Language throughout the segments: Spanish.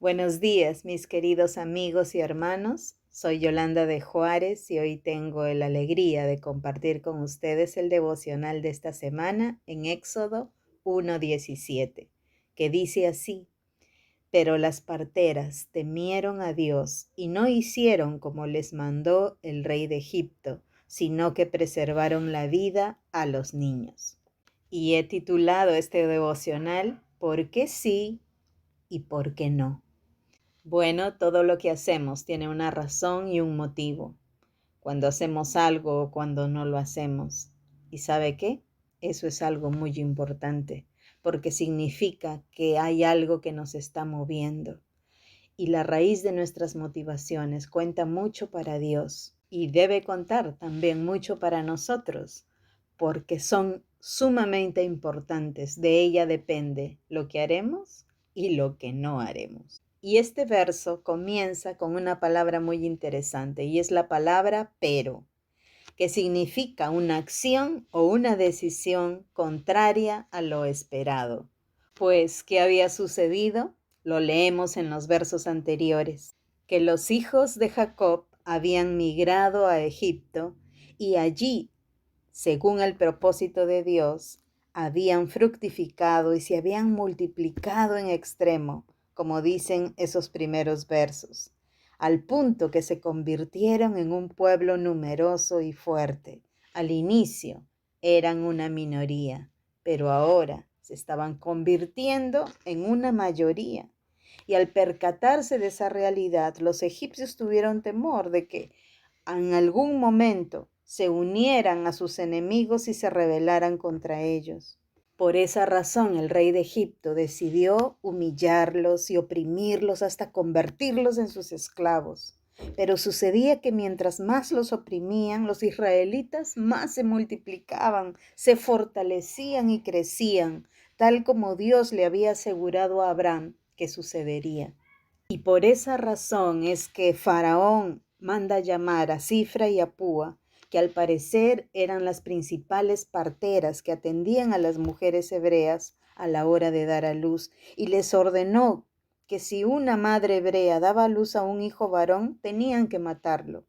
Buenos días, mis queridos amigos y hermanos. Soy Yolanda de Juárez y hoy tengo la alegría de compartir con ustedes el devocional de esta semana en Éxodo 1:17, que dice así: Pero las parteras temieron a Dios y no hicieron como les mandó el rey de Egipto, sino que preservaron la vida a los niños. Y he titulado este devocional ¿Por qué sí y por qué no? Bueno, todo lo que hacemos tiene una razón y un motivo. Cuando hacemos algo o cuando no lo hacemos. ¿Y sabe qué? Eso es algo muy importante, porque significa que hay algo que nos está moviendo. Y la raíz de nuestras motivaciones cuenta mucho para Dios y debe contar también mucho para nosotros, porque son sumamente importantes. De ella depende lo que haremos y lo que no haremos. Y este verso comienza con una palabra muy interesante y es la palabra pero, que significa una acción o una decisión contraria a lo esperado. Pues, ¿qué había sucedido? Lo leemos en los versos anteriores, que los hijos de Jacob habían migrado a Egipto y allí, según el propósito de Dios, habían fructificado y se habían multiplicado en extremo, como dicen esos primeros versos, al punto que se convirtieron en un pueblo numeroso y fuerte. Al inicio eran una minoría, pero ahora se estaban convirtiendo en una mayoría. Y al percatarse de esa realidad, los egipcios tuvieron temor de que en algún momento se unieran a sus enemigos y se rebelaran contra ellos. Por esa razón el rey de Egipto decidió humillarlos y oprimirlos hasta convertirlos en sus esclavos. Pero sucedía que mientras más los oprimían, los israelitas más se multiplicaban, se fortalecían y crecían, tal como Dios le había asegurado a Abraham que sucedería. Y por esa razón es que Faraón manda llamar a Cifra y a Púa, que al parecer eran las principales parteras que atendían a las mujeres hebreas a la hora de dar a luz, y les ordenó que si una madre hebrea daba a luz a un hijo varón, tenían que matarlo,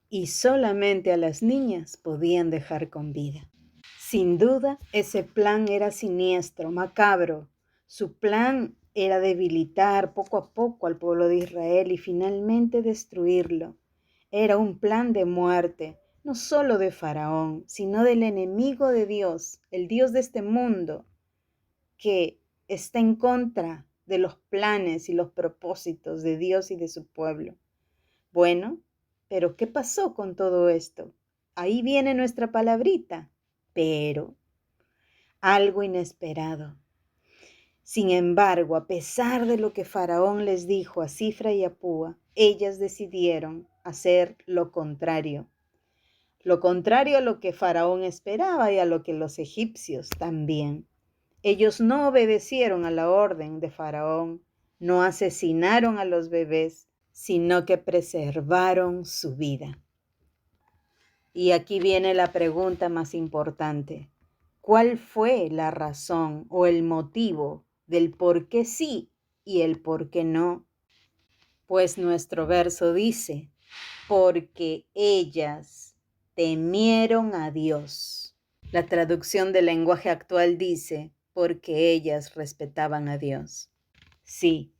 y solamente a las niñas podían dejar con vida. Sin duda, ese plan era siniestro, macabro. Su plan era debilitar poco a poco al pueblo de Israel y finalmente destruirlo. Era un plan de muerte, no solo de Faraón, sino del enemigo de Dios, el Dios de este mundo, que está en contra de los planes y los propósitos de Dios y de su pueblo. Bueno, pero ¿qué pasó con todo esto? Ahí viene nuestra palabrita, pero algo inesperado. Sin embargo, a pesar de lo que Faraón les dijo a Cifra y a Púa, ellas decidieron hacer lo contrario. Lo contrario a lo que Faraón esperaba y a lo que los egipcios también. Ellos no obedecieron a la orden de Faraón, no asesinaron a los bebés, sino que preservaron su vida. Y aquí viene la pregunta más importante. ¿Cuál fue la razón o el motivo del por qué sí y el por qué no? Pues nuestro verso dice, porque ellas temieron a Dios. La traducción del lenguaje actual dice, porque ellas respetaban a Dios. Sí,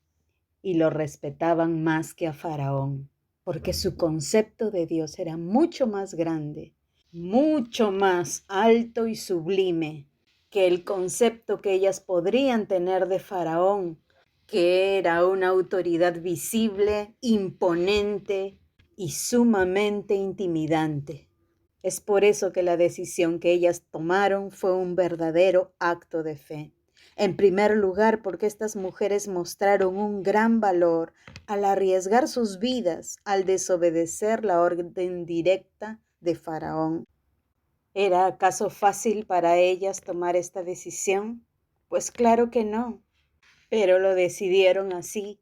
y lo respetaban más que a Faraón, porque su concepto de Dios era mucho más grande, mucho más alto y sublime que el concepto que ellas podrían tener de Faraón, que era una autoridad visible, imponente y sumamente intimidante. Es por eso que la decisión que ellas tomaron fue un verdadero acto de fe. En primer lugar, porque estas mujeres mostraron un gran valor al arriesgar sus vidas, al desobedecer la orden directa de Faraón. ¿Era acaso fácil para ellas tomar esta decisión? Pues claro que no, pero lo decidieron así,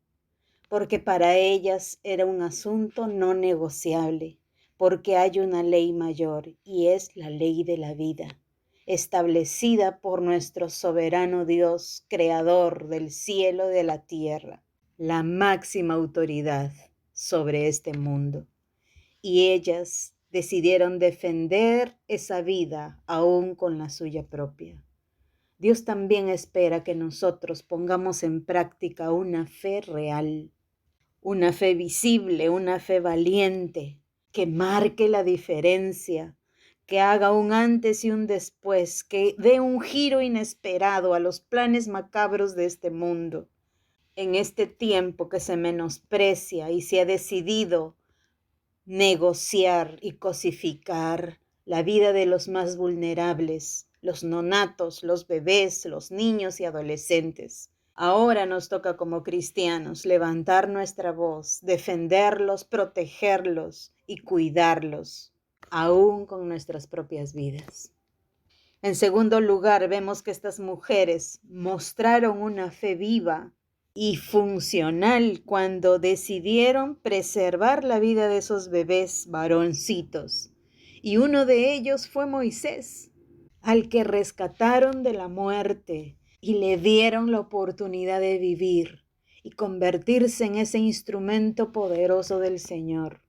porque para ellas era un asunto no negociable, porque hay una ley mayor y es la ley de la vida, establecida por nuestro soberano Dios, creador del cielo y de la tierra. la máxima autoridad sobre este mundo. Y ellas decidieron defender esa vida aún con la suya propia. Dios también espera que nosotros pongamos en práctica una fe real, una fe visible, una fe valiente, que marque la diferencia, que haga un antes y un después, que dé un giro inesperado a los planes macabros de este mundo. En este tiempo que se menosprecia y se ha decidido negociar y cosificar la vida de los más vulnerables, los nonatos, los bebés, los niños y adolescentes. Ahora nos toca como cristianos levantar nuestra voz, defenderlos, protegerlos y cuidarlos, aún con nuestras propias vidas. En segundo lugar, vemos que estas mujeres mostraron una fe viva y funcional cuando decidieron preservar la vida de esos bebés varoncitos. Y uno de ellos fue Moisés, al que rescataron de la muerte y le dieron la oportunidad de vivir y convertirse en ese instrumento poderoso del Señor.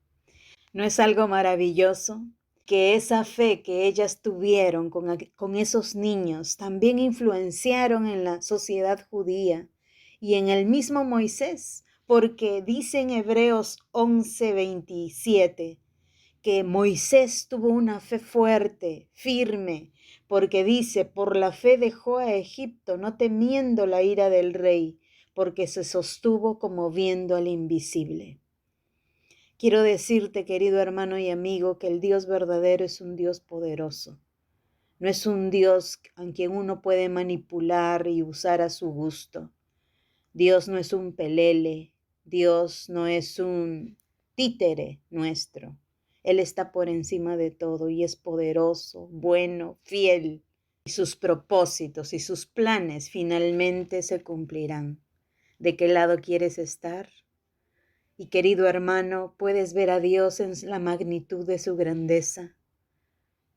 ¿No es algo maravilloso? Que esa fe que ellas tuvieron con esos niños también influenciaron en la sociedad judía y en el mismo Moisés, porque dice en Hebreos 11:27 que Moisés tuvo una fe fuerte, firme, porque dice, por la fe dejó a Egipto, no temiendo la ira del rey, porque se sostuvo como viendo al invisible. Quiero decirte, querido hermano y amigo, que el Dios verdadero es un Dios poderoso. No es un Dios a quien uno puede manipular y usar a su gusto. Dios no es un pelele, Dios no es un títere nuestro. Él está por encima de todo y es poderoso, bueno, fiel. Y sus propósitos y sus planes finalmente se cumplirán. ¿De qué lado quieres estar? Y querido hermano, puedes ver a Dios en la magnitud de su grandeza.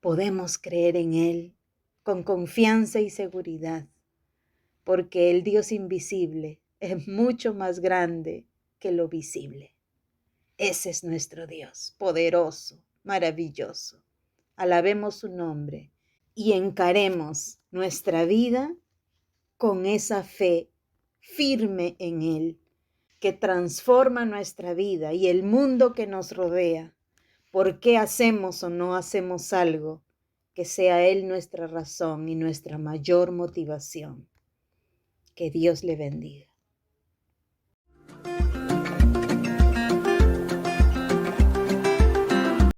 Podemos creer en Él con confianza y seguridad, porque el Dios invisible es mucho más grande que lo visible. Ese es nuestro Dios, poderoso, maravilloso. Alabemos su nombre y encaremos nuestra vida con esa fe firme en Él, que transforma nuestra vida y el mundo que nos rodea. ¿Por qué hacemos o no hacemos algo? Que sea Él nuestra razón y nuestra mayor motivación. Que Dios le bendiga.